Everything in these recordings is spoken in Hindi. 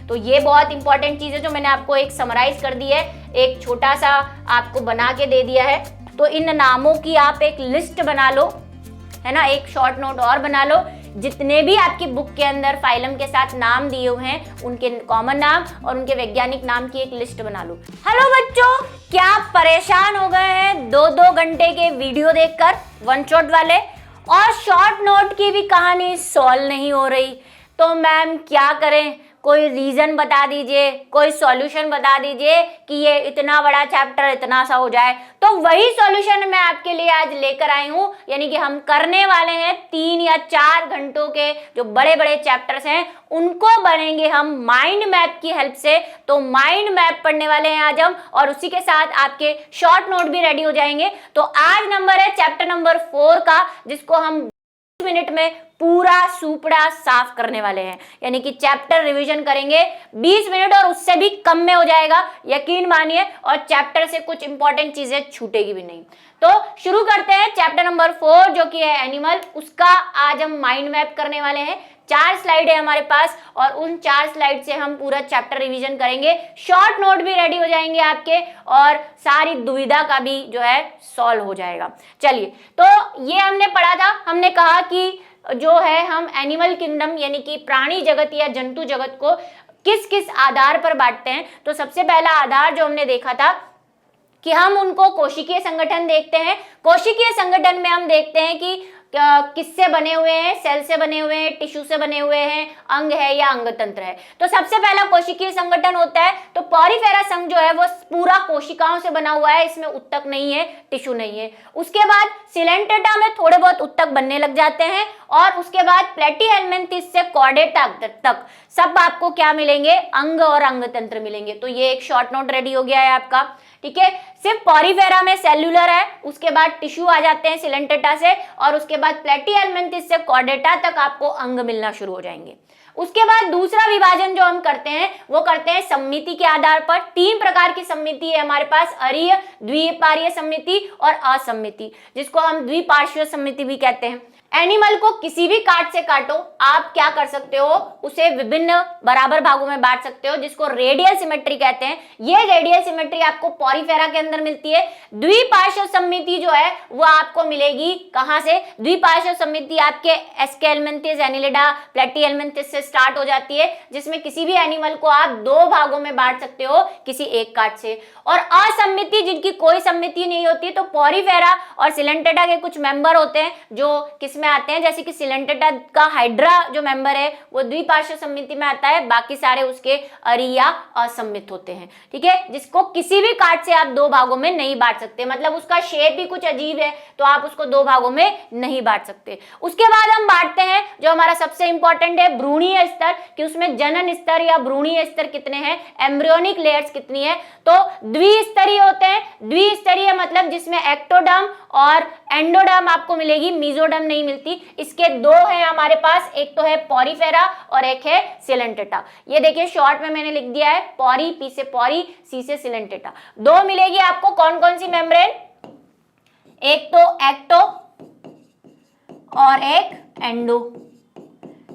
तो ये बहुत इंपॉर्टेंट चीज है जो मैंने आपको एक समराइज कर दी है, एक छोटा सा आपको बना के दे दिया है। तो इन नामों की आप एक लिस्ट बना लो, है ना, एक शॉर्ट नोट और बना लो। जितने भी आपकी बुक के अंदर फाइलम के साथ नाम दिए हुए हैं उनके कॉमन नाम और उनके वैज्ञानिक नाम की एक लिस्ट बना लो। हेलो बच्चों, क्या आप परेशान हो गए हैं 2-2 घंटे के वीडियो देखकर, वन शॉट वाले, और शॉर्ट नोट की भी कहानी सॉल्व नहीं हो रही? तो मैम क्या करें, कोई रीजन बता दीजिए, कोई सॉल्यूशन बता दीजिए कि ये इतना बड़ा चैप्टर इतना सा हो जाए। तो वही सॉल्यूशन मैं आपके लिए आज लेकर आई हूँ, यानी कि हम करने वाले हैं 3 या 4 घंटों के जो बड़े बड़े चैप्टर्स हैं उनको बनेंगे हम माइंड मैप की हेल्प से। तो माइंड मैप पढ़ने वाले हैं आज हम, और उसी के साथ आपके शॉर्ट नोट भी रेडी हो जाएंगे। तो आज नंबर है चैप्टर नंबर 4 का, जिसको हम 20 मिनट में पूरा सुपड़ा साफ करने वाले हैं, यानी कि चैप्टर रिवीजन करेंगे 20 मिनट और उससे भी कम में हो जाएगा, यकीन मानिए, और चैप्टर से कुछ इंपॉर्टेंट चीजें छूटेगी भी नहीं। तो शुरू करते हैं चैप्टर नंबर 4 जो कि है एनिमल, उसका आज हम माइंड मैप करने वाले हैं। 4 स्लाइड है हमारे पास और उन 4 स्लाइड से हम पूरा चैप्टर रिवीजन करेंगे, शॉर्ट नोट भी रेडी हो जाएंगे आपके और सारी दुविधा का भी जो है सॉल्व हो जाएगा। चलिए, तो ये हमने पढ़ा था, हमने कहा कि जो है हम एनिमल किंगडम यानी कि प्राणी जगत या जंतु जगत को किस किस आधार पर बांटते हैं। तो सबसे पहला आधार जो हमने देखा था कि हम उनको कोशिकीय संगठन देखते हैं। कोशिकीय संगठन में हम देखते हैं कि किससे बने हुए हैं, सेल से बने हुए हैं, टिश्यू से बने हुए हैं, अंग है या अंग तंत्र है। तो सबसे पहला कोशिकीय संगठन होता है, तो पॉरीफेरा संघ जो है वो पूरा कोशिकाओं से बना हुआ है, इसमें उत्तक नहीं है, टिश्यू नहीं है। उसके बाद सिलेंटेटा में थोड़े बहुत उत्तक बनने लग जाते हैं और उसके बाद प्लेटीहेल्मिन्थेस से कॉर्डेटा तक सब आपको क्या मिलेंगे, अंग और अंग तंत्र मिलेंगे। तो ये एक शॉर्ट नोट रेडी हो गया है आपका, ठीक है। सिर्फ पॉरीफेरा में सेल्यूलर है, उसके बाद टिश्यू आ जाते हैं सिलेंटेटा से, और उसके बाद प्लेटीहेल्मिन्थेस से कॉर्डेटा तक आपको अंग मिलना शुरू हो जाएंगे। उसके बाद दूसरा विभाजन जो हम करते हैं वो करते हैं सम्मिति के आधार पर। 3 प्रकार की सम्मिति है हमारे पास, अरीय, द्विपार्श्वीय सम्मिति और असम्मिति, जिसको हम द्विपार्श्वीय सम्मिति भी कहते हैं। एनिमल को किसी भी काट से काटो, आप क्या कर सकते हो, उसे विभिन्न बराबर भागों में बांट सकते हो, जिसको रेडियल सिमेट्री कहते हैं। ये रेडियल सिमेट्री आपको पॉरीफेरा के अंदर मिलती है। द्विपार्श्व सम्मिति जो है वो आपको मिलेगी कहां से, द्विपार्श्व सम्मिति आपके एस्केल्मेंथिस, एनिलिडा, प्लेटीहेल्मिन्थेस से स्टार्ट हो जाती है, जिसमें किसी भी एनिमल को आप 2 भागों में बांट सकते हो किसी एक काट से। और असम्मिति जिनकी कोई सम्मिति नहीं होती, तो पॉरीफेरा और सिलेंटेटा के कुछ मेंबर होते हैं जो किसमें आते हैं, जैसे कि सिलेंटेटा का हाइड्रा जो मेंबर है वो द्विपार्श्व सम्मिति में आता है, बाकी सारे उसके अरीय या असम्मित होते हैं, ठीक है, जिसको किसी भी काट से आप 2 भागों में नहीं बांट सकते, मतलब उसका शेप भी कुछ अजीब है तो आप उसको 2 भागों में नहीं बांट सकते। उसके बाद हम बांटते हैं जो हमारा सबसे इंपॉर्टेंट है भ्रूणीय स्तर, कि उसमें जनन स्तर या भ्रूणीय स्तर कितने हैं, एम्ब्रियोनिक लेयर्स कितनी है। तो द्विस्तरीय होते हैं, द्विस्तरीय मतलब जिसमें एक्टोडर्म और एंडोडर्म आपको मिलेगी, मेसोडर्म नहीं मिलती। इसके 2 हैं हमारे पास, एक तो है पॉरीफेरा और एक है सिलेंटेटा। ये देखिए शॉर्ट में मैंने लिख दिया है, पॉरी, पी से पॉरी, सी से सिलेंटेटा। 2 मिलेगी आपको, कौन कौन सी मेम्ब्रेन, एक तो एक्टो और एक एंडो,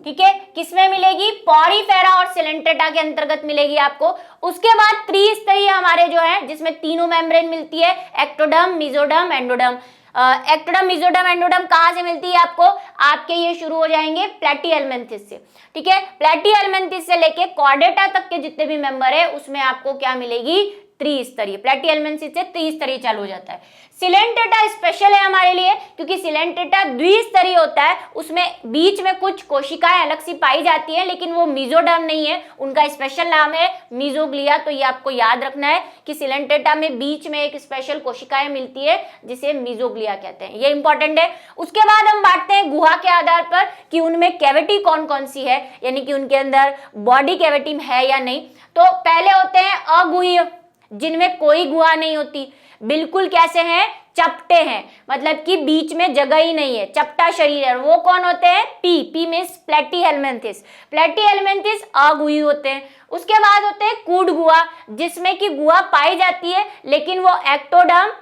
ठीक है, किसमें मिलेगी, पॉरीफेरा और सिलेंटेटा के अंतर्गत मिलेगी आपको। उसके बाद त्रिस्तरीय हमारे जो है जिसमें तीनों मेम्ब्रेन मिलती है, ectoderm, mesoderm, endoderm. Ectoderm, mesoderm, endoderm कहां से मिलती है आपको, आपके ये शुरू हो जाएंगे प्लेटीहेल्मिन्थेस से, ठीक है। प्लेटीहेल्मिन्थेस से लेके कॉर्डेटा तक के जितने भी मेंबर है उसमें आपको क्या मिलेगी, त्रिस्तरीय। प्लेटीहेल्मिन्थेस से त्रिस्तरीय चालू हो जाता है। सिलेंटेटा स्पेशल है हमारे लिए क्योंकि सिलेंटेटा द्विस्तरीय होता है, उसमें बीच में कुछ कोशिकाएं अलग सी पाई जाती हैं, लेकिन वो मेसोडर्म नहीं है, उनका स्पेशल नाम है मेसोग्लिया। तो ये आपको याद रखना है कि सिलेंटेटा में बीच में एक स्पेशल कोशिकाएं मिलती है जिसे मेसोग्लिया कहते हैं, ये इंपॉर्टेंट है। उसके बाद हम बांटते हैं गुहा के आधार पर कि उनमें कैविटी कौन कौन सी है, यानी कि उनके अंदर बॉडी कैविटी है या नहीं। तो पहले होते हैं अगुह्य, जिनमें कोई गुहा नहीं होती, बिल्कुल कैसे हैं, चपटे हैं, मतलब कि बीच में जगह ही नहीं है, चपटा शरीर है। वो कौन होते हैं, पी मींस प्लेटीहेल्मिन्थेस। प्लेटीहेल्मिन्थेस अगुह्य होते हैं। उसके बाद होते हैं कूड गुहा, जिसमें कि गुहा पाई जाती है लेकिन वो एक्टोडर्म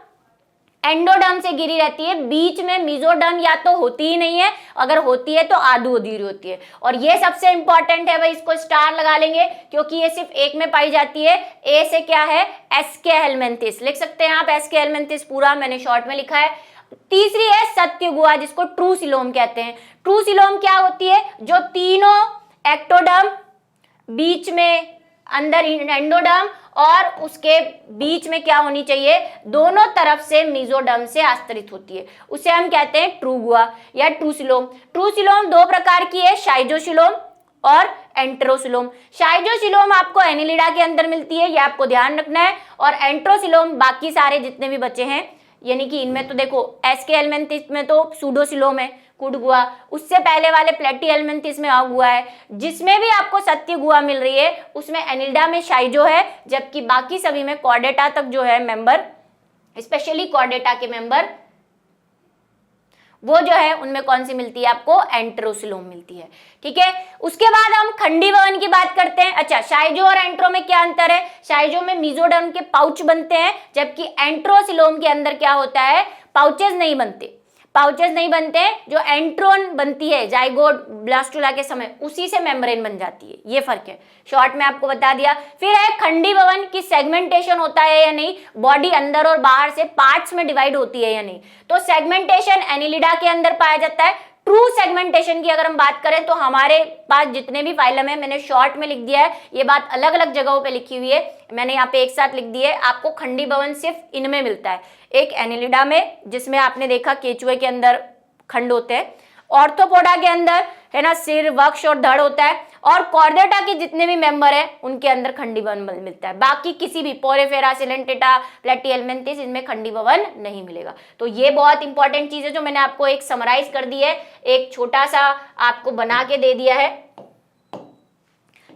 एंडोडर्म से घिरी रहती है, बीच में मेसोडर्म या तो होती ही नहीं है, अगर होती है तो आधू अधूरी होती है। और ये सबसे इंपॉर्टेंट है भाई, इसको स्टार लगा लेंगे क्योंकि ये सिर्फ एक में पाई जाती है। ए से क्या है, एस्के हेलमिंथिस लिख सकते हैं आप, एस्के हेलमिंथिस पूरा मैंने शॉर्ट में लिखा है। तीसरी है सत्य गुहा, जिसको ट्रू सिलोम कहते हैं। ट्रू सिलोम क्या होती है, जो तीनों एक्टोडर्म, बीच में अंदर एंडोडर्म और उसके बीच में क्या होनी चाहिए, दोनों तरफ से मेसोडर्म से आस्तरित होती है, उसे हम कहते हैं ट्रू गुहा या ट्रू सिलोम। ट्रू सिलोम दो प्रकार की है, शाइजोसिलोम और एंट्रोसिलोम। शाइजोसिलोम आपको एनिलिडा के अंदर मिलती है, ये आपको ध्यान रखना है। और एंट्रोसिलोम बाकी सारे जितने भी बचे हैं, यानी कि इनमें तो देखो एस्के हेलमिंथिस में तो सूडोसिलोम है, कुड गुहा, उससे पहले वाले प्लेटी हेलमिंथिस में गुहा है। जिसमें भी आपको सत्य गुहा मिल रही है उसमें एनिलिडा में शाइजो है, जबकि बाकी सभी में कॉर्डेटा तक जो है मेंबर, स्पेशली कॉर्डेटा के मेंबर, वो जो है उनमें कौन सी मिलती है आपको, एंट्रोसिलोम मिलती है। ठीक है, उसके बाद हम खंडी भवन की बात करते हैं। अच्छा, शाइजो और एंट्रो में क्या अंतर है, शाइजो में मेसोडर्म के पाउच बनते हैं, जबकि एंट्रोसिलोम के अंदर क्या होता है, पाउचेज नहीं बनते, पाउचेस नहीं बनते, जो एंट्रोन बनती है जाइगोट ब्लास्टुला के समय, उसी से मेम्ब्रेन बन जाती है, ये फर्क है। शॉर्ट में आपको बता दिया। फिर है खंडी भवन की सेगमेंटेशन होता है या नहीं, बॉडी अंदर और बाहर से पार्ट्स में डिवाइड होती है या नहीं। तो सेगमेंटेशन एनिलिडा के अंदर पाया जाता है। ट्रू सेगमेंटेशन की अगर हम बात करें तो हमारे पास जितने भी फाइलम है, मैंने शॉर्ट में लिख दिया है, ये बात अलग अलग जगहों पे लिखी हुई है, मैंने यहाँ पे एक साथ लिख दी है। आपको खंडी भवन सिर्फ इनमें मिलता है, एक एनिलिडा में जिसमें आपने देखा केचुए के अंदर खंड होते हैं, ऑर्थोपोडा के अंदर है ना सिर, वक्ष और धड़ होता है, और कॉर्डेटा के जितने भी मेंबर हैं उनके अंदर खंडी भवन मिलता है। बाकी किसी भी पोरेफेरा, सिलेंटेटा, प्लेटी हेलमिंथिस, इनमें खंडी भवन नहीं मिलेगा। तो ये बहुत इंपॉर्टेंट चीज है जो मैंने आपको एक समराइज कर दी है, एक छोटा सा आपको बना के दे दिया है,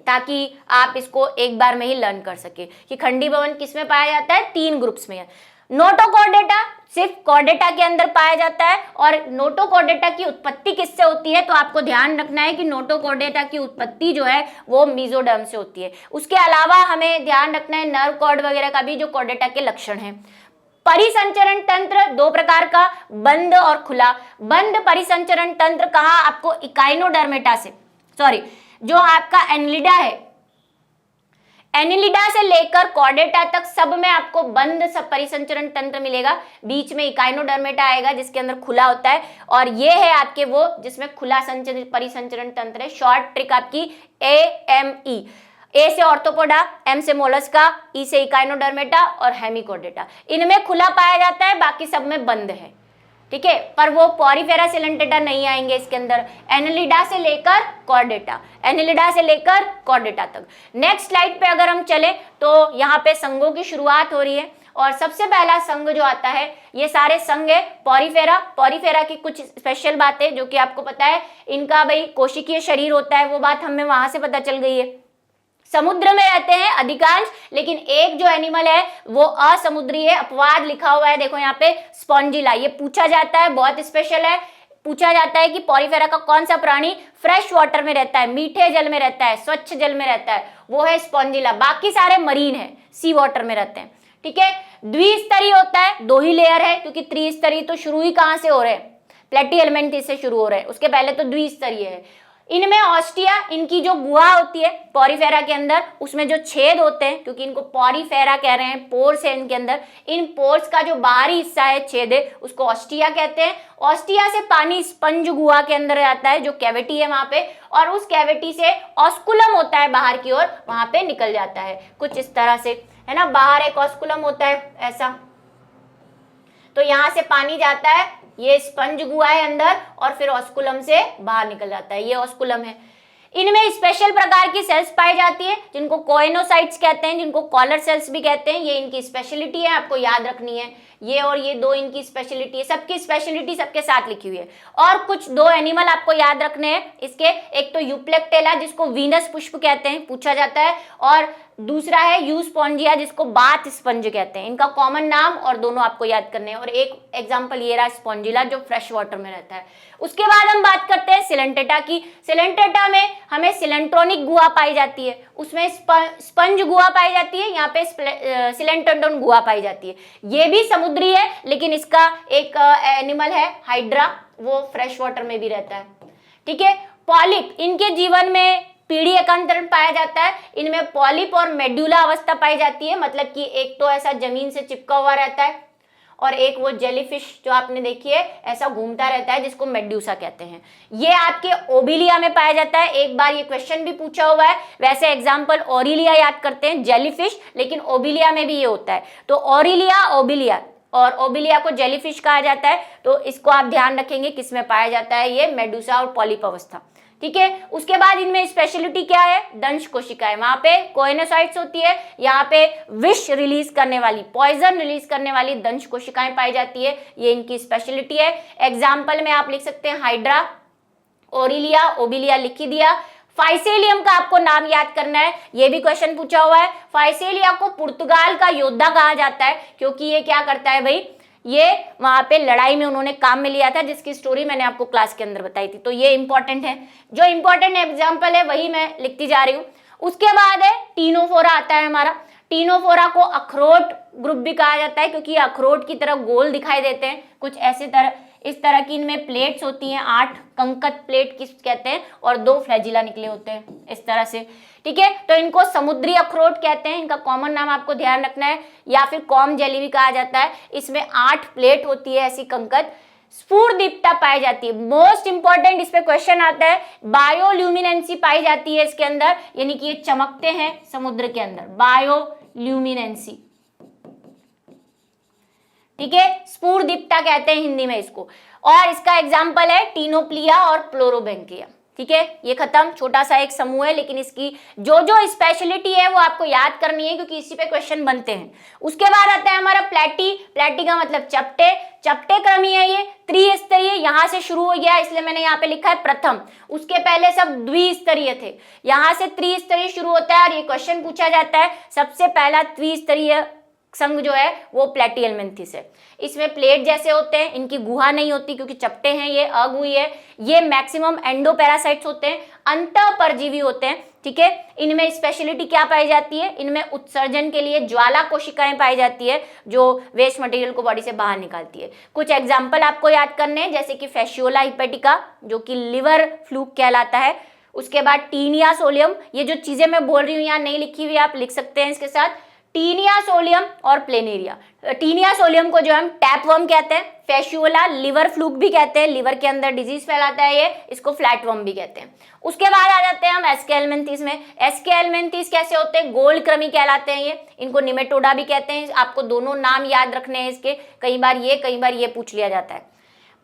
ताकि आप इसको एक बार में ही लर्न कर सके कि खंडी भवन किस में पाया जाता है, 3 ग्रुप्स में है। नोटोकॉर्डेटा सिर्फ कॉर्डेटा के अंदर पाया जाता है, और नोटोकॉर्डेटा की उत्पत्ति किससे होती है, तो आपको ध्यान रखना है कि नोटोकॉर्डेटा की उत्पत्ति जो है वो मेसोडर्म से होती है। उसके अलावा हमें ध्यान रखना है नर्व कॉर्ड वगैरह का भी, जो कॉर्डेटा के लक्षण हैं। परिसंचरण तंत्र 2 प्रकार का, बंद और खुला। बंद परिसंचरण तंत्र कहा आपको, इकाइनोडर्मेटा से, सॉरी जो आपका एनिलिडा है, एनिलिडा से लेकर कॉर्डेटा तक सब में आपको बंद सब परिसंचरण तंत्र मिलेगा। बीच में इकाइनोडर्मेटा आएगा जिसके अंदर खुला होता है, और ये है आपके वो जिसमें खुला परिसंचरण तंत्र है। शॉर्ट ट्रिक आपकी AME, ए से ऑर्थोपोडा, एम से मोलस्का, ई से इकाइनोडर्मेटा और हेमिकॉर्डेटा, इनमें खुला पाया जाता है, बाकी सब में बंद है। ठीक है, पर वो पॉरीफेरा सिलेंटेटा नहीं आएंगे इसके अंदर। एनिलिडा से लेकर कॉर्डेटा, एनिलिडा से लेकर कॉर्डेटा तक। नेक्स्ट स्लाइड पे अगर हम चले तो यहाँ पे संघों की शुरुआत हो रही है, और सबसे पहला संघ जो आता है, ये सारे संघ है पॉरीफेरा। पॉरीफेरा की कुछ स्पेशल बातें जो कि आपको पता है, इनका भाई कोशिकीय शरीर होता है, वो बात हमें वहां से पता चल गई है। समुद्र में रहते हैं अधिकांश, लेकिन एक जो एनिमल है वो असमुद्री है, अपवाद लिखा हुआ है देखो यहाँ पे, स्पॉन्जिला। ये पूछा जाता है, बहुत स्पेशल है, पूछा जाता है कि पॉरीफेरा का कौन सा प्राणी फ्रेश वाटर में रहता है, मीठे जल में रहता है, स्वच्छ जल में रहता है, वो है स्पॉन्जिला। बाकी सारे मरीन है, सी वाटर में रहते हैं। ठीक है, द्विस्तरीय होता है, 2 ही लेयर है, क्योंकि त्रिस्तरीय तो शुरू ही कहां से हो रहे हैं, प्लेटी हेलमिंथिस से शुरू हो रहे हैं, उसके पहले तो द्विस्तरीय है। इनमें ऑस्टिया, इनकी जो गुहा होती है पॉरीफेरा के अंदर, उसमें जो छेद होते हैं, क्योंकि इनको पॉरीफेरा कह रहे हैं, पोर्स है इनके अंदर, इन पोर्स का जो बाहरी हिस्सा है, छेद है, उसको ऑस्टिया कहते हैं। ऑस्टिया से पानी स्पंज गुहा के अंदर आता है, जो कैविटी है वहां पे, और उस कैविटी से ऑस्कुलम होता है बाहर की ओर, वहां पे निकल जाता है कुछ इस तरह से, है ना। बाहर एक ऑस्कुलम होता है ऐसा, तो यहां से पानी जाता है, ये स्पंज गुहा है अंदर, और फिर ऑस्कुलम से बाहर निकल जाता है, ये ऑस्कुलम है। इनमें स्पेशल प्रकार की सेल्स पाई जाती है जिनको कोएनोसाइट्स कहते हैं, जिनको कॉलर सेल्स भी कहते हैं। ये इनकी स्पेशलिटी है, आपको याद रखनी है। ये और ये 2 इनकी स्पेशलिटी है, सबकी स्पेशलिटी सबके साथ लिखी हुई है। और कुछ 2 एनिमल आपको याद रखने हैं इसके, एक तो यूप्लेक्टेला जिसको वीनस पुष्प कहते हैं, पूछा जाता है, और दूसरा है यूस्पॉन्जिया जिसको बाथ स्पंज कहते हैं। इनका कॉमन नाम और दोनों आपको याद करने हैं। और एक एग्जांपल ये रहा स्पॉन्जिला जो फ्रेश वाटर में रहता है। उसके बाद हम बात करते हैं सिलेंटेटा की। सिलेंटेटा में हमें सिलेंट्रोनिक गुहा पाई जाती है, उसमें स्पंज गुहा पाई जाती है, यहाँ पे सिलेंटेंडोन गुहा पाई जाती है। ये भी समुद्री है, लेकिन इसका एक एनिमल है हाइड्रा, वो फ्रेश वाटर में भी रहता है। ठीक है, पॉलिप, इनके जीवन में पीढ़ी एकांतरण पाया जाता है। इनमें पॉलिप और मेड्यूला अवस्था पाई जाती है, मतलब कि एक तो ऐसा जमीन से चिपका हुआ रहता है और एक वो जेलीफिश जो आपने देखी है ऐसा घूमता रहता है, जिसको मेड्यूसा कहते हैं। ये आपके ओबिलिया में पाया जाता है। एक बार ये क्वेश्चन भी पूछा हुआ है। वैसे एग्जाम्पल ओरिलिया याद करते हैं, जेलीफिश, लेकिन ओबिलिया में भी ये होता है। तो ओरिलिया, ओबिलिया, और ओबिलिया को जेलीफिश कहा जाता है। तो इसको आप ध्यान रखेंगे किसमें पाया जाता है, ये मेडूसा और पॉलिप अवस्था। ठीक है, उसके बाद इनमें स्पेशलिटी क्या है, दंश कोशिकाएं, वहां पे कोएनोसाइट्स होती है, यहाँ पे विष रिलीज करने वाली, पॉइजन रिलीज करने वाली दंश कोशिकाएं पाई जाती है, ये इनकी स्पेशलिटी है। एग्जाम्पल में आप लिख सकते हैं हाइड्रा, ओरिलिया, ओबिलिया लिख ही दिया। फाइसेलियम का आपको नाम याद करना है, ये भी क्वेश्चन पूछा हुआ है। फाइसेलिया को पुर्तगाल का योद्धा कहा जाता है, क्योंकि ये क्या करता है भाई, ये वहां पे लड़ाई में उन्होंने काम में लिया था, जिसकी स्टोरी मैंने आपको क्लास के अंदर बताई थी। तो ये इंपॉर्टेंट है, जो इंपॉर्टेंट एग्जांपल है वही मैं लिखती जा रही हूँ। उसके बाद है टीनोफोरा आता है हमारा। टीनोफोरा को अखरोट ग्रुप भी कहा जाता है, क्योंकि अखरोट की तरह गोल दिखाई देते हैं, कुछ ऐसे तरह, इस तरह की इनमें प्लेट्स होती हैं, 8 कंकत प्लेट किस कहते हैं, और 2 फ्लैजिला निकले होते हैं इस तरह से। ठीक है, तो इनको समुद्री अखरोट कहते हैं, इनका कॉमन नाम आपको ध्यान रखना है, या फिर कॉम जेली भी कहा जाता है। इसमें 8 प्लेट होती है ऐसी कंकत। स्फुरदीप्ता पाई जाती है, मोस्ट इंपॉर्टेंट, इस पे क्वेश्चन आता है। बायोल्यूमिनेंसी पाई जाती है इसके अंदर, यानी कि ये चमकते हैं समुद्र के अंदर, बायोल्यूमिनेंसी। ठीक है, स्फुरदीप्ता कहते हैं हिंदी में इसको। और इसका एग्जाम्पल है टीनोप्लिया और प्लोरोबेंकिया। ठीक है, ये खत्म, छोटा सा एक समूह है, लेकिन इसकी जो जो स्पेशलिटी है वो आपको याद करनी है, क्योंकि इसी पे क्वेश्चन बनते हैं। उसके बाद आता है हमारा प्लेटी। प्लेटी का मतलब चपटे, चपटे क्रमी है ये, त्रिस्तरीय, यहां से शुरू हो गया, इसलिए मैंने यहाँ पे लिखा है प्रथम। उसके पहले सब द्विस्तरीय थे, यहां से त्रिस्तरीय शुरू होता है, और ये क्वेश्चन पूछा जाता है। सबसे पहला त्रिस्तरीय संघ जो है वो प्लेटिहेल्मिन्थेस है। इसमें प्लेट जैसे होते हैं, इनकी गुहा नहीं होती क्योंकि चपटे हैं, ये अगुई है। ये मैक्सिमम एंडोपैरासाइट्स होते हैं, अंतःपरजीवी होते हैं। ठीक है, इनमें स्पेशलिटी क्या पाई जाती है, इनमें उत्सर्जन के लिए ज्वाला कोशिकाएं पाई जाती है, जो वेस्ट मटेरियल को बॉडी से बाहर निकालती है। कुछ एग्जाम्पल आपको याद करने हैं, जैसे कि फैसियोला हिपेटिका जो कि लिवर फ्लूक कहलाता है। उसके बाद टीनिया सोलियम, ये जो चीजें मैं बोल रही हूँ यहाँ नहीं लिखी हुई, आप लिख सकते हैं इसके साथ, टीनिया सोलियम और प्लेनेरिया। टीनिया सोलियम को जो हम टैपवर्म कहते हैं, फैसियोला लिवर फ्लूक भी कहते हैं, लिवर के अंदर डिजीज फैलाता है ये, इसको फ्लैटवर्म भी कहते हैं। उसके बाद आ जाते हैं हम एस्केलमेंथिस में। एस्केलमेंथिस कैसे होते हैं, गोल क्रमी कहलाते हैं ये, इनको निमेटोडा भी कहते हैं। आपको दोनों नाम याद रखने हैं इसके, कई बार ये पूछ लिया जाता है।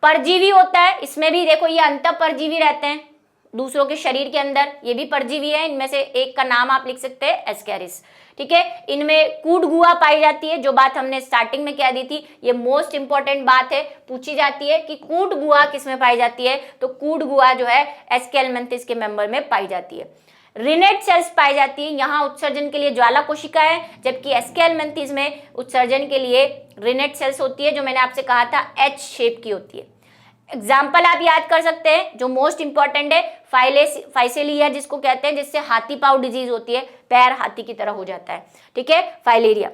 परजीवी होता है, इसमें भी देखो ये अंतःपरजीवी रहते हैं दूसरों के शरीर के अंदर, ये भी परजीवी है। इनमें से एक का नाम आप लिख सकते हैं एस्कैरिस। ठीक है, इनमें कूट गुहा पाई जाती है, जो बात हमने स्टार्टिंग में कह दी थी, ये मोस्ट इंपॉर्टेंट बात है, पूछी जाती है कि कूट गुहा किसमें पाई जाती है, तो कूट गुहा जो है एस्केलमेंथिस के मेंबर में पाई जाती है। रिनेट सेल्स पाई जाती है, यहाँ उत्सर्जन के लिए ज्वाला कोशिका है, जबकि एस्केलमेंथिस में उत्सर्जन के लिए रिनेट सेल्स होती है, जो मैंने आपसे कहा था एच शेप की होती है। एग्जाम्पल आप याद कर सकते हैं, जो मोस्ट इंपॉर्टेंट है फाइसेलिया जिसको कहते हैं, जिससे हाथी पाव डिजीज होती है, पैर हाथी की तरह हो जाता है। ठीक है, फाइलेरिया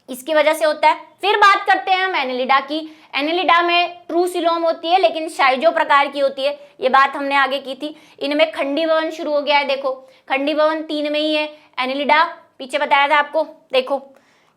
इसकी वजह से होता है। फिर बात करते हैं हम एनेलिडा की। एनेलिडा में ट्रू सिलोम होती है, लेकिन शाइजो प्रकार की होती है, ये बात हमने आगे की थी। इनमें खंडी भवन शुरू हो गया है, देखो खंडी भवन 3 में ही है। एनेलिडा पीछे बताया था आपको, देखो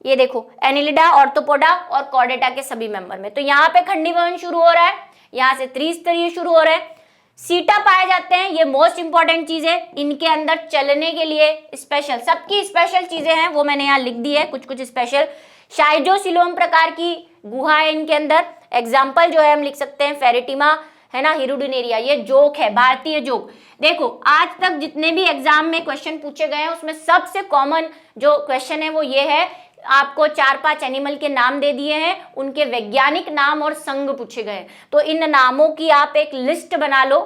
ये देखो एनेलिडा, ऑर्थोपोडा और कॉर्डेटा के सभी मेंबर में। तो यहाँ पे खंडी भवन शुरू हो रहा है, यहाँ से त्रिस्तरीय शुरू हो रहे हैं। सीटा पाए जाते हैं, ये मोस्ट इंपॉर्टेंट चीज है, इनके अंदर चलने के लिए स्पेशल, सबकी स्पेशल चीजें हैं वो मैंने यहाँ लिख दी है, कुछ कुछ स्पेशल। शाइजोसिलोम प्रकार की गुहा है इनके अंदर। एग्जाम्पल जो है हम लिख सकते हैं फेरेटिमा है ना, हिरुडिनेरिया, ये जोक है, भारतीय जोक। देखो आज तक जितने भी एग्जाम में क्वेश्चन पूछे गए हैं उसमें सबसे कॉमन जो क्वेश्चन है वो ये है, आपको 4-5 एनिमल के नाम दे दिए हैं, उनके वैज्ञानिक नाम और संघ पूछे गए। तो इन नामों की आप एक लिस्ट बना लो,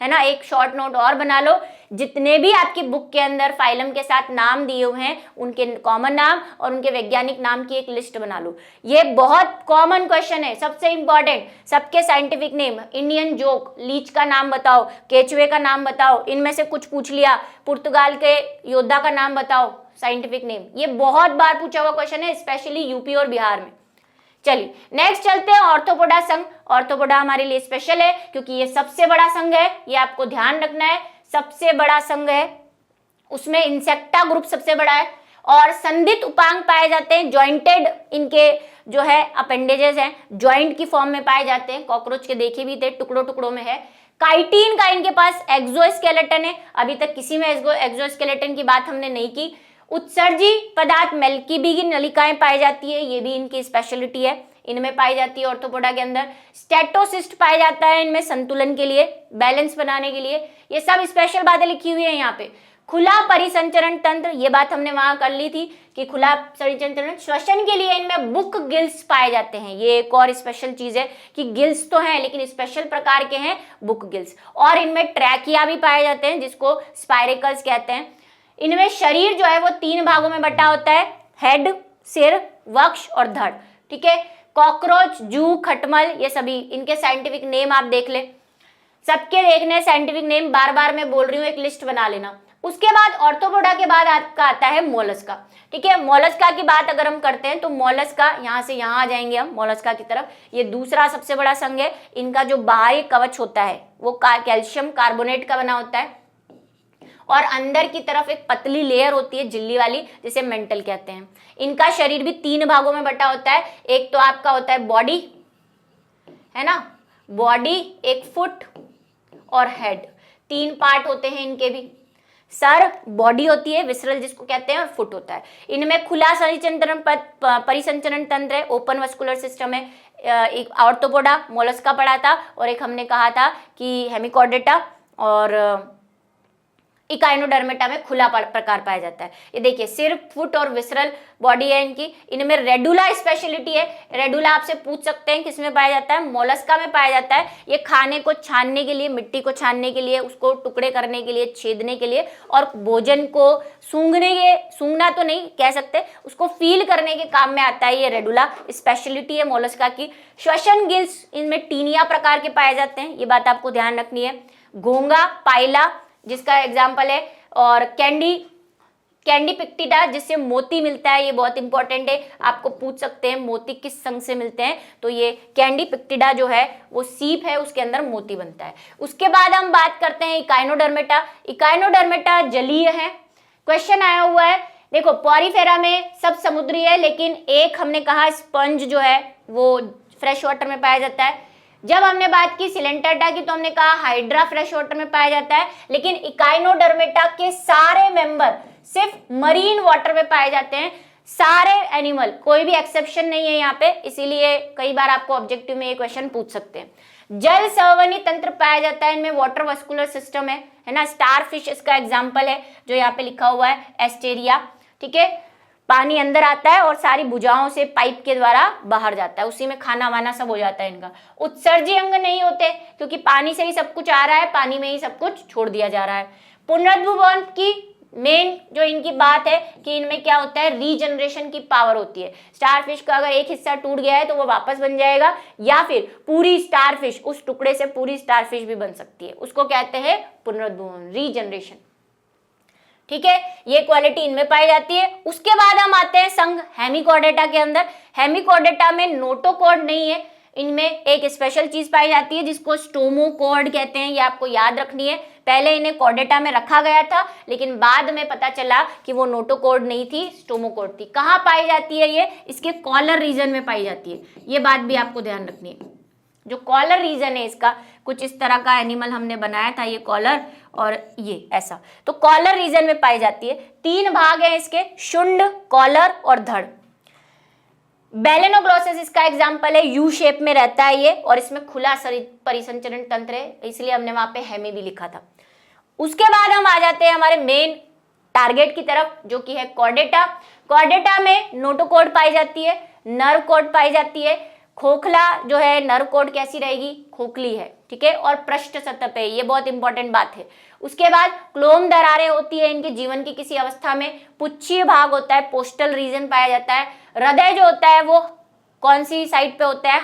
है ना, एक शॉर्ट नोट और बना लो, जितने भी आपकी बुक के अंदर फाइलम के साथ नाम दिए हुए हैं उनके कॉमन नाम और उनके वैज्ञानिक नाम की एक लिस्ट बना लो। ये बहुत कॉमन क्वेश्चन है, सबसे इंपॉर्टेंट। सबके साइंटिफिक नेम, इंडियन जोक, लीच का नाम बताओ, केचुए का नाम बताओ, इनमें से कुछ पूछ लिया, पुर्तगाल के योद्धा का नाम बताओ, साइंटिफिक नेम। ये बहुत बार पूछा हुआ क्वेश्चन है, स्पेशली यूपी और बिहार में। चलिए नेक्स्ट चलते हैं ऑर्थोपोडा संघ। ऑर्थोपोडा हमारे लिए स्पेशल है क्योंकि ये सबसे बड़ा संघ है, ये आपको ध्यान रखना है, सबसे बड़ा संघ है, उसमें इंसेक्टा ग्रुप सबसे बड़ा है और संधित उपांग पाए जाते हैं, जॉइंटेड इनके जो है अपेंडेजेस हैं, जॉइंट की फॉर्म में पाए जाते हैं, कॉकरोच के देखे भी थे, टुकड़ों टुकड़ों में है। काइटिन का इनके पास एक्सोस्केलेटन है, अभी तक किसी में एक्सोस्केलेटन की बात हमने नहीं की। उत्सर्जी पदार्थ मेल्कीबी की नलिकाएं पाई जाती है, ये भी इनकी स्पेशलिटी है, इनमें पाई जाती है ऑर्थोपोडा के अंदर। स्टेटोसिस्ट पाया जाता है इनमें संतुलन के लिए, बैलेंस बनाने के लिए, ये सब स्पेशल बातें लिखी हुई है यहाँ पे। खुला परिसंचरण तंत्र, ये बात हमने वहां कर ली थी कि खुला परिसंचरण, श्वसन के लिए इनमें बुक गिल्स पाए जाते हैं, ये एक और स्पेशल चीज है कि गिल्स तो हैं लेकिन स्पेशल प्रकार के हैं बुक गिल्स। और इनमें ट्रैकिया भी पाए जाते हैं जिसको स्पाइरेकल्स कहते हैं। इनमें शरीर जो है वो 3 भागों में बटा होता है, हेड, सिर, वक्ष और धड़, ठीक है। कॉकरोच, जू, खटमल, ये सभी इनके साइंटिफिक नेम आप देख ले, सबके देखने साइंटिफिक नेम बार बार मैं बोल रही हूँ, एक लिस्ट बना लेना। उसके बाद ऑर्थोपोडा के बाद आपका आता है मोलस्का, ठीक है। मोलस्का की बात अगर हम करते हैं तो मोलस्का, यहाँ से यहाँ आ जाएंगे हम मोलस्का की तरफ, ये दूसरा सबसे बड़ा संघ है। इनका जो बाहरी कवच होता है वो कैल्शियम कार्बोनेट का बना होता है और अंदर की तरफ एक पतली लेयर होती है झिल्ली वाली, जिसे मेंटल कहते हैं। इनका शरीर भी 3 भागों में बटा होता है, एक तो आपका होता है बॉडी, है ना, बॉडी, एक फुट और हेड, 3 पार्ट होते हैं इनके भी। सर, बॉडी होती है, विसरल जिसको कहते हैं, और फुट होता है। इनमें खुला परिसंचरण तंत्र है, ओपन वस्कुलर सिस्टम है। एक ऑर्थोपोडा, मोलस्का पढ़ा था और एक हमने कहा था कि हेमिकॉर्डेटा और इकाइनोडर्मेटा में खुला प्रकार पाया जाता है। ये देखिए सिर, फुट और विसरल बॉडी है इनकी। इनमें रेडुला स्पेशलिटी है, रेडुला आपसे पूछ सकते हैं किसमें पाया जाता है, मोलस्का में पाया जाता है। ये खाने को छानने के लिए, मिट्टी को छानने के लिए, उसको टुकड़े करने के लिए, छेदने के लिए और भोजन को सूंघना तो नहीं कह सकते, उसको फील करने के काम में आता है। ये रेडुला स्पेशलिटी है मोलस्का की। श्वसन गिल्स इनमें टीनिया प्रकार के पाए जाते हैं, ये बात आपको ध्यान रखनी है। घोंगा, पाइला जिसका एग्जाम्पल है, और कैंडी पिक्टिडा जिससे मोती मिलता है, ये बहुत इंपॉर्टेंट है, आपको पूछ सकते हैं मोती किस संघ से मिलते हैं, तो ये कैंडी पिक्टिडा जो है वो सीप है, उसके अंदर मोती बनता है। उसके बाद हम बात करते हैं इकाइनोडर्मेटा। इकाइनोडर्मेटा जलीय है, क्वेश्चन आया हुआ है। देखो पॉरीफेरा में सब समुद्री है, लेकिन एक हमने कहा स्पंज जो है वो फ्रेश वाटर में पाया जाता है। जब हमने बात की सिलेंटरटा की तो हमने कहा हाइड्रा फ्रेश वाटर में पाया जाता है, लेकिन इकाइनोडर्मेटा के सारे मेंबर सिर्फ मरीन वाटर में पाए जाते हैं, सारे एनिमल, कोई भी एक्सेप्शन नहीं है यहाँ पे, इसीलिए कई बार आपको ऑब्जेक्टिव में ये क्वेश्चन पूछ सकते हैं। जल संवहनी तंत्र पाया जाता है इनमें, वाटर वस्कुलर सिस्टम है ना। स्टार फिश इसका एग्जाम्पल है जो यहाँ पे लिखा हुआ है, एस्टेरिया, ठीक है। पानी अंदर आता है और सारी भुजाओं से पाइप के द्वारा बाहर जाता है, उसी में खाना वाना सब हो जाता है इनका। उत्सर्जी अंग नहीं होते क्योंकि पानी से ही सब कुछ आ रहा है, पानी में ही सब कुछ छोड़ दिया जा रहा है। पुनरुद्भवन की मेन जो इनकी बात है कि इनमें क्या होता है, रीजनरेशन की पावर होती है। स्टारफिश का अगर एक हिस्सा टूट गया है तो वो वापस बन जाएगा, या फिर पूरी स्टारफिश, उस टुकड़े से पूरी स्टारफिश भी बन सकती है, उसको कहते हैं पुनरुद्भवन, रीजनरेशन, ठीक है। ये क्वालिटी इनमें पाई जाती है। उसके बाद हम आते हैं संघ हेमिकॉर्डेटा के अंदर। हेमिकॉर्डेटा में नोटोकॉर्ड नहीं है, इनमें एक स्पेशल चीज पाई जाती है जिसको स्टोमोकॉर्ड कहते हैं, ये आपको याद रखनी है। पहले इन्हें कॉर्डेटा में रखा गया था, लेकिन बाद में पता चला कि वो नोटोकॉर्ड नहीं थी, स्टोमोकॉर्ड थी। कहाँ पाई जाती है ये, इसके कॉलर रीजन में पाई जाती है, ये बात भी आपको ध्यान रखनी है। जो कॉलर रीजन है इसका, कुछ इस तरह का एनिमल हमने बनाया था, ये कॉलर और ये ऐसा, तो कॉलर रीजन में पाई जाती है। 3 भाग है इसके, शुंड, कॉलर और धड़। बेलेनोग्लोसिस इसका एग्जाम्पल है, यू शेप में रहता है ये, और इसमें खुला परिसंचरण तंत्र है, इसलिए हमने वहां पे हेमी भी लिखा था। उसके बाद हम आ जाते हैं हमारे मेन टारगेट की तरफ, जो कि है कॉर्डेटा। कॉर्डेटा में नोटोकॉर्ड पाई जाती है, नर्व कॉर्ड पाई जाती है। खोखला जो है, नर्व कॉर्ड कैसी रहेगी, खोखली है, ठीक है, और पृष्ठ सतह पे, ये बहुत इंपॉर्टेंट बात है। उसके बाद क्लोम दरारें होती है इनके जीवन की किसी अवस्था में। पुच्छीय भाग होता है, पोस्टल रीजन पाया जाता है। हृदय जो होता है वो कौन सी साइड पे होता है,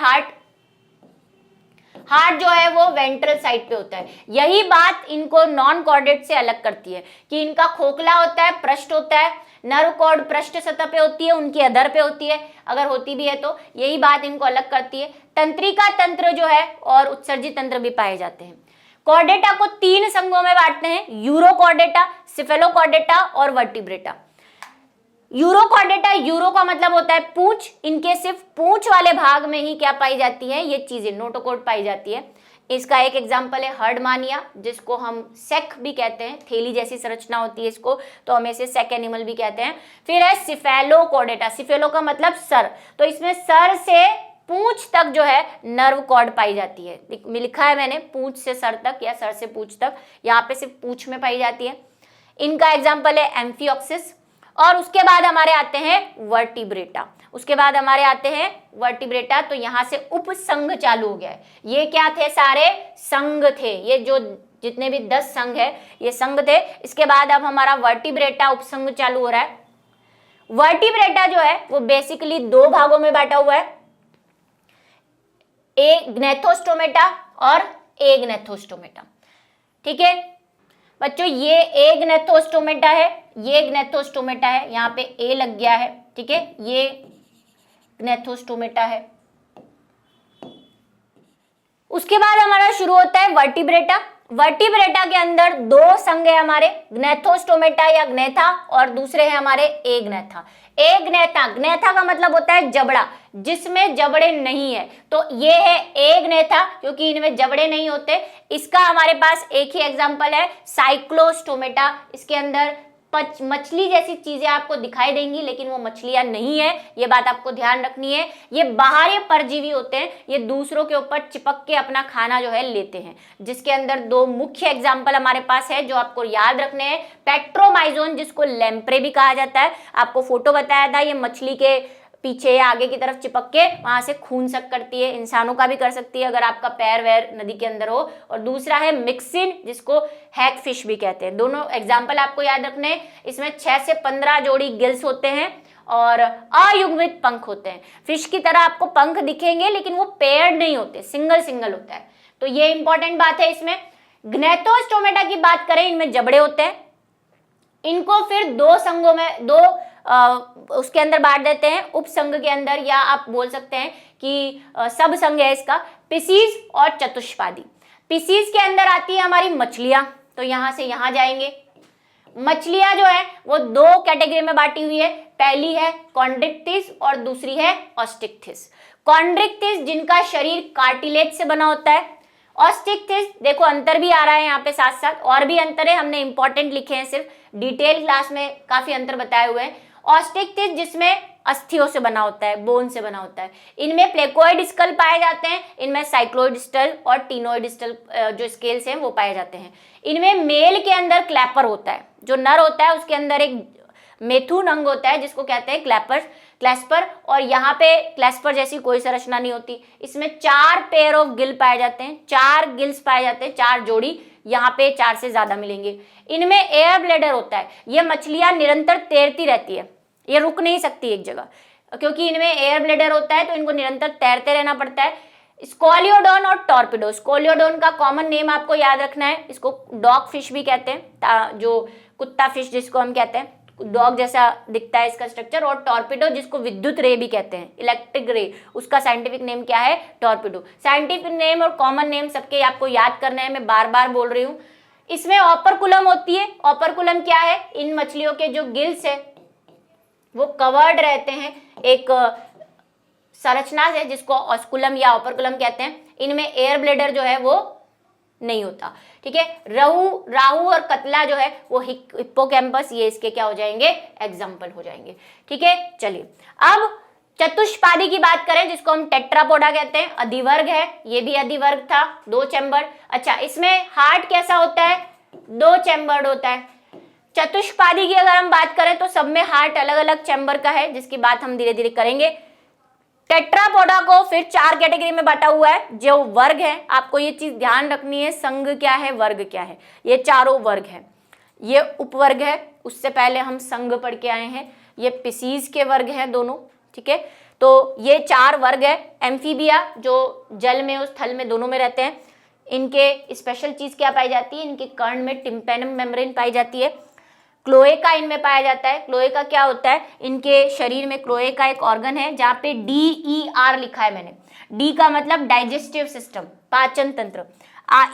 हार्ट जो है वो वेंट्रल साइड पे होता है। यही बात इनको नॉन कॉर्डेट से अलग करती है कि इनका खोखला होता है, पृष्ठ होता है, नर्व कॉर्ड पृष्ठ सतह पे होती है, उनकी अधर पे होती है, अगर होती भी है तो यही बात इनको अलग करती है। तंत्रिका तंत्र जो है और उत्सर्जी तंत्र भी पाए जाते हैं। कॉर्डेटा को 3 संघों में बांटते हैं, यूरोकॉर्डेटा, सिफेलोकॉर्डेटा और वर्टिब्रेटा। यूरोकॉर्डेटा, यूरो का मतलब होता है पूंछ, इनके सिर्फ पूंछ वाले भाग में ही क्या पाई जाती है, ये चीजें नोटोकॉर्ड पाई जाती है। इसका एक एग्जांपल है हर्डमानिया, जिसको हम सेक भी कहते हैं, थैली जैसी संरचना होती है इसको, तो हम इसे सेक एनिमल भी कहते हैं। फिर है सिफेलोकॉर्डेटा, सिफेलो का मतलब सर, तो इसमें सर से पूंछ तक जो है नर्व कॉर्ड पाई जाती है। लिखा है मैंने पूंछ से सर तक या सर से पूंछ तक, यहाँ पे सिर्फ पूंछ में पाई जाती है। इनका एग्जाम्पल है एम्फियोक्सिस। और उसके बाद हमारे आते हैं वर्टिब्रेटा, उसके बाद हमारे आते हैं वर्टिब्रेटा। तो यहाँ से उपसंघ चालू हो गया है। ये क्या थे, सारे संघ थे, ये जो जितने भी 10 संघ है ये संघ थे। इसके बाद अब हमारा वर्टिब्रेटा उपसंघ चालू हो रहा है। वर्टिब्रेटा जो है वो बेसिकली 2 भागों में बांटा हुआ है, ए ग्नेथोस्टोमेटा और ए ग्नेथोस्टोमेटा। ठीक है बच्चों, ये ए ग्नेथोस्टोमेटा है, ये ग्नेथोस्टोमेटा है, यहाँ पे ए लग गया है। ठीक है, ये ग्नेथोस्टोमेटा है। उसके बाद हमारा शुरू होता है वर्टिब्रेटा। वर्टिब्रेटा के अंदर 2 संघ है हमारे, ग्नेथोस्टोमेटा या ग्नेथा, और दूसरे हैं हमारे ए ग्नेथा। ए ग्नेथा, ग्नेथा का मतलब होता है जबड़ा, जिसमें जबड़े नहीं है, तो ये है ए ग्नेथा, क्योंकि इनमें जबड़े नहीं होते। इसका हमारे पास एक ही एग्जांपल है साइक्लोस्टोमेटा। इसके अंदर मछली जैसी चीजें आपको दिखाई देंगी, लेकिन वो मछलियां नहीं है, ये बात आपको ध्यान रखनी है। ये बाहरी परजीवी होते हैं, ये दूसरों के ऊपर चिपक के अपना खाना जो है लेते हैं, जिसके अंदर 2 मुख्य एग्जाम्पल हमारे पास है जो आपको याद रखने हैं। पेट्रोमाइजोन, जिसको लैम्प्रे भी कहा जाता है, आपको फोटो बताया था, ये मछली के पीछे या आगे की तरफ चिपक के वहां से खून सक करती है, इंसानों का भी कर सकती है अगर आपका पैर वैर नदी के अंदर हो। और दूसरा है मिक्सिन, जिसको हैग फिश भी कहते हैं। दोनों एग्जाम्पल आपको याद रखने हैं। इसमें 6 से 15 जोड़ी गिल्स होते हैं और अयुग्मित पंख होते हैं। फिश की तरह आपको पंख दिखेंगे, लेकिन वो पेयर्ड नहीं होते, सिंगल सिंगल होता है, तो ये इंपॉर्टेंट बात है। इसमें ग्नेथोस्टोमेटा की बात करें, इनमें जबड़े होते हैं। इनको फिर 2 संघों में उसके अंदर बांट देते हैं, उपसंघ के अंदर, या आप बोल सकते हैं कि सब संघ है इसका, पिसीज और चतुष्पादी। पिसीज के अंदर आती है हमारी मछलियां, तो यहां से यहां जाएंगे। मछलियां जो है वो 2 कैटेगरी में बांटी हुई है, पहली है कॉन्ड्रिक्टिस और दूसरी है ऑस्टिक्थिस। कॉन्ड्रिक्टिस जिनका शरीर कार्टिलेज से बना होता है, ऑस्टिक्थिस देखो अंतर भी आ रहा है यहाँ पे साथ साथ, और भी अंतर है, हमने इंपॉर्टेंट लिखे हैं, सिर्फ डिटेल क्लास में काफी अंतर बताए हुए हैं। ऑस्टिक्टिस जिसमें अस्थियों से बना होता है, बोन से बना होता है। इनमें प्लेकोइड स्कल पाए जाते हैं, इनमें साइक्लोइड स्टल और टीनोइड स्टल जो स्केल्स हैं वो पाए जाते हैं। इनमें मेल के अंदर क्लैपर होता है, जो नर होता है उसके अंदर एक मेथुन अंग होता है जिसको कहते हैं क्लैस्पर, और यहाँ पे क्लैस्पर जैसी कोई संरचना नहीं होती। इसमें 4 पेयर ऑफ गिल पाए जाते हैं, 4 गिल्स पाए जाते हैं, 4 जोड़ी, यहाँ पे 4 से ज्यादा मिलेंगे। इनमें एयर ब्लैडर होता है, ये मछलियां निरंतर तैरती रहती है, ये रुक नहीं सकती एक जगह, क्योंकि इनमें एयर ब्लैडर होता है, तो इनको निरंतर तैरते रहना पड़ता है। स्कोलियोडोन और टॉर्पिडो, स्कोलियोडोन का कॉमन नेम आपको याद रखना है, इसको डॉग फिश भी कहते हैं, जो कुत्ता फिश जिसको हम कहते हैं, डॉग जैसा दिखता है इसका स्ट्रक्चर। और टॉर्पिडो जिसको विद्युत रे भी कहते हैं, इलेक्ट्रिक रे, उसका साइंटिफिक नेम क्या है, टॉर्पिडो। साइंटिफिक नेम और कॉमन नेम सबके आपको याद करने हैं, मैं बार बार बोल रही हूँ। इसमें ऑपरकुलम होती है, ऑपरकुलम क्या है, इन मछलियों के जो गिल्स है वो कवर्ड रहते हैं एक संरचना से जिसको ऑस्कुलम या ऑपरकुलम कहते हैं। इनमें एयर ब्लैडर जो है वो नहीं होता। ठीक है, राहू और कतला जो है वो हिप्पोकैम्पस, ये इसके क्या हो जाएंगे, एग्जाम्पल हो जाएंगे। ठीक है, चलिए अब चतुष्पादी की बात करें, जिसको हम टेट्रापोडा कहते हैं, अधिवर्ग है, ये भी अधिवर्ग था, 2 चैम्बर। अच्छा, इसमें हार्ट कैसा होता है, 2 चैम्बर्ड होता है। चतुष्पादी की अगर हम बात करें तो सब में हार्ट अलग अलग चैम्बर का है, जिसकी बात हम धीरे धीरे करेंगे। टेट्रापोडा को फिर 4 कैटेगरी में बांटा हुआ है, जो वर्ग है, आपको ये चीज ध्यान रखनी है, संघ क्या है, वर्ग क्या है, ये चारों वर्ग है। ये उपवर्ग है, उससे पहले हम संघ पढ़ के आए हैं, ये पिसीज के वर्ग हैं दोनों। ठीक है, तो ये 4 वर्ग है। एम्फीबिया जो जल में और स्थल में दोनों में रहते हैं, इनके स्पेशल चीज क्या पाई जाती है, इनके कर्ण में टिम्पेनम मेम्ब्रेन पाई जाती है। क्लोएका इनमें पाया जाता है। क्लोएका क्या होता है, इनके शरीर में क्लोएका एक ऑर्गन है जहाँ पे DER लिखा है मैंने। डी का मतलब डाइजेस्टिव सिस्टम, पाचन तंत्र।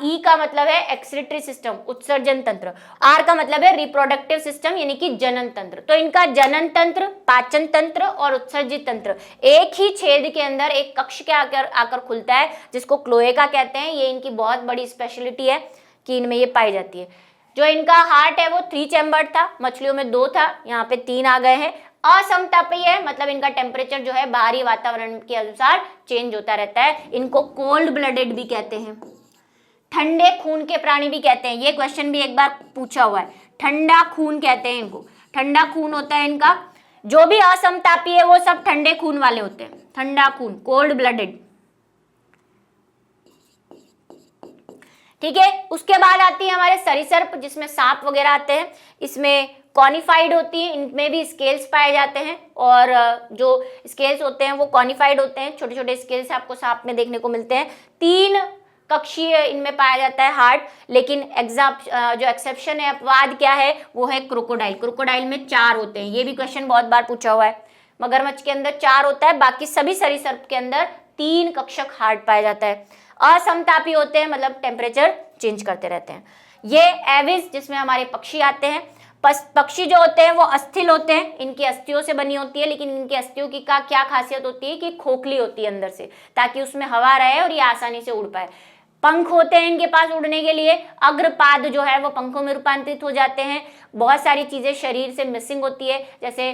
ई का मतलब है एक्सक्रीटरी सिस्टम, उत्सर्जन तंत्र। आर का मतलब है रिप्रोडक्टिव सिस्टम यानी कि जनन तंत्र। तो इनका जनन तंत्र, पाचन तंत्र और उत्सर्जित तंत्र एक ही छेद के अंदर एक कक्ष के आकर खुलता है, जिसको क्लोएका कहते हैं। ये इनकी बहुत बड़ी स्पेशलिटी है कि इनमें ये पाई जाती है। जो इनका हार्ट है वो 3 चैम्बर्ड था, मछलियों में 2 था, यहाँ पे 3 आ गए हैं। असमतापीय है, मतलब इनका टेम्परेचर जो है बाहरी वातावरण के अनुसार चेंज होता रहता है। इनको कोल्ड ब्लडेड भी कहते हैं, ठंडे खून के प्राणी भी कहते हैं। ये क्वेश्चन भी एक बार पूछा हुआ है, ठंडा खून कहते हैं इनको, ठंडा खून होता है इनका। जो भी असमतापीय है वो सब ठंडे खून वाले होते हैं, ठंडा खून, कोल्ड ब्लडेड। ठीक है, उसके बाद आती है हमारे सरीसृप, जिसमें सांप वगैरह आते हैं। इसमें कॉनिफाइड होती है, इनमें भी स्केल्स पाए जाते हैं, और जो स्केल्स होते हैं वो कॉनिफाइड होते हैं, छोटे छोटे स्केल्स आपको सांप में देखने को मिलते हैं। 3 कक्षीय इनमें पाया जाता है हार्ट, लेकिन जो एक्सेप्शन है, अपवाद क्या है, वो है क्रोकोडाइल। क्रोकोडाइल में 4 होते हैं, ये भी क्वेश्चन बहुत बार पूछा हुआ है। मगरमच्छ के अंदर 4 होता है, बाकी सभी सरीसृप के अंदर 3 कक्षक हार्ट पाया जाता है। असमतापी होते हैं, मतलब टेम्परेचर चेंज करते रहते हैं। ये एविस, जिसमें हमारे पक्षी आते हैं। पक्षी जो होते हैं वो अस्थिल होते हैं, इनकी अस्थियों से बनी होती है, लेकिन इनकी अस्थियों की क्या खासियत होती है कि खोखली होती है अंदर से, ताकि उसमें हवा रहे और ये आसानी से उड़ पाए। पंख होते हैं इनके पास उड़ने के लिए, अग्रपाद जो है वो पंखों में रूपांतरित हो जाते हैं। बहुत सारी चीजें शरीर से मिसिंग होती है, जैसे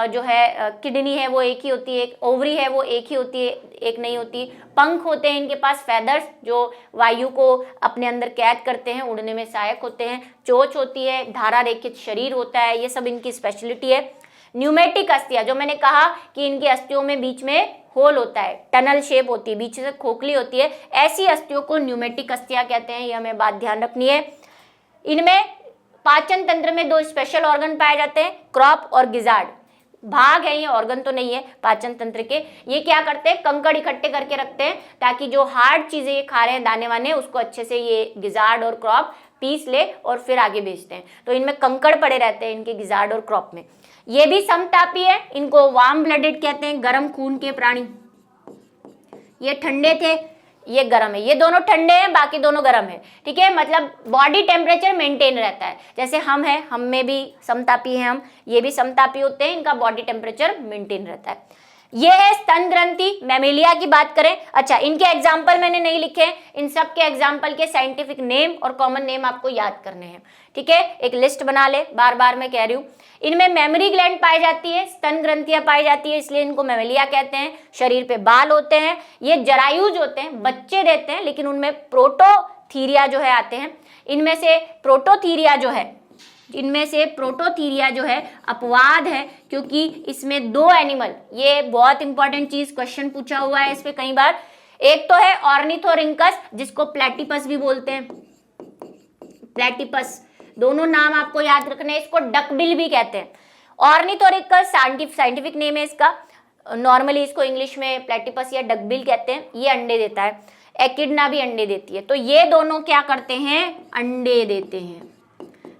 जो है किडनी है वो एक ही होती है, ओवरी है वो एक ही होती है, एक नहीं होती। पंख होते हैं इनके पास, फेदर्स जो वायु को अपने अंदर कैद करते हैं, उड़ने में सहायक होते हैं। चोंच होती है, धारा रेखित शरीर होता है, ये सब इनकी स्पेशलिटी है। न्यूमेटिक अस्थियां, जो मैंने कहा कि इनकी अस्थियों में बीच में होल होता है, टनल शेप होती है, बीच से खोखली होती है, ऐसी अस्थियों को न्यूमेटिक अस्थियां कहते हैं। ये हमें बात ध्यान रखनी है। इनमें पाचन तंत्र में 2 स्पेशल ऑर्गन पाए जाते हैं, क्रॉप और गिजार्ड। भाग है ये, ऑर्गन तो नहीं है पाचन तंत्र के। ये क्या करते हैं, कंकड़ इकट्ठे करके रखते हैं, ताकि जो हार्ड चीजें ये खा रहे हैं दाने वाने, उसको अच्छे से ये गिजार्ड और क्रॉप पीस ले और फिर आगे बेचते हैं। तो इनमें कंकड़ पड़े रहते हैं इनके गिजार्ड और क्रॉप में। ये भी समतापी है, इनको वार्म ब्लडेड कहते हैं, गर्म खून के प्राणी। ये ठंडे थे, ये गर्म है, ये दोनों ठंडे हैं, बाकी दोनों गर्म है। ठीक है, मतलब बॉडी टेम्परेचर मेंटेन रहता है। जैसे हम हैं, हम में भी समतापी हैं हम, ये भी समतापी होते हैं, इनका बॉडी टेम्परेचर मेंटेन रहता है। ये है स्तन ग्रंथि, मैमेलिया की बात करें। अच्छा, इनके एग्जाम्पल मैंने नहीं लिखे हैं, इन सब के एग्जाम्पल के साइंटिफिक नेम और कॉमन नेम आपको याद करने हैं। ठीक है, एक लिस्ट बना ले, बार बार मैं कह रही हूँ। इनमें मेमोरी ग्लैंड पाई जाती है, स्तन ग्रंथियां पाई जाती है, इसलिए इनको मैमेलिया कहते हैं। शरीर पे बाल होते हैं। ये जरायुज होते हैं, बच्चे देते हैं, लेकिन उनमें प्रोटोथीरिया जो है आते हैं। इनमें से प्रोटोथीरिया जो है अपवाद है, क्योंकि इसमें 2 एनिमल, ये बहुत इंपॉर्टेंट चीज, क्वेश्चन पूछा हुआ है इस पे कई बार। एक तो है ऑर्निथोरिंकस, जिसको प्लेटिपस भी बोलते हैं, प्लेटिपस, दोनों नाम आपको याद रखने हैं। इसको डकबिल भी कहते हैं। ऑर्निथोरिंकस साइंटिफिक नेम है इसका, नॉर्मली इसको इंग्लिश में प्लेटिपस या डकबिल कहते हैं। ये अंडे देता है, एकिडना भी अंडे देती है। तो ये दोनों क्या करते हैं, अंडे देते हैं,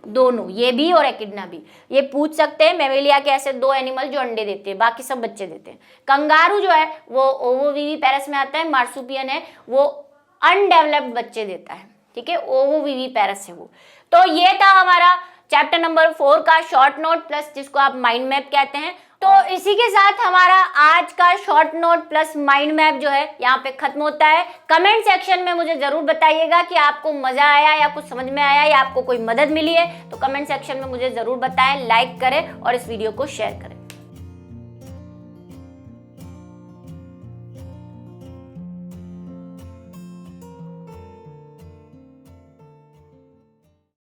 दोनों, ये भी और एकिडना भी। ये पूछ सकते हैं मैमेलिया के ऐसे 2 एनिमल जो अंडे देते हैं, बाकी सब बच्चे देते हैं। कंगारू जो है वो ओवोविविपेरस में आता है, मार्सुपियन है वो अनडेवलप्ड बच्चे देता है। ठीक है, ओवोविविपेरस है वो। तो ये था हमारा चैप्टर नंबर 4 का शॉर्ट नोट प्लस, जिसको आप माइंड मैप कहते हैं। तो इसी के साथ हमारा आज का short note plus mind map जो है यहाँ पे खत्म होता है। कमेंट सेक्शन में मुझे जरूर बताइएगा कि आपको मजा आया या कुछ समझ में आया या आपको कोई मदद मिली है, तो कमेंट सेक्शन में मुझे जरूर बताएं, लाइक करें और इस वीडियो को शेयर करें।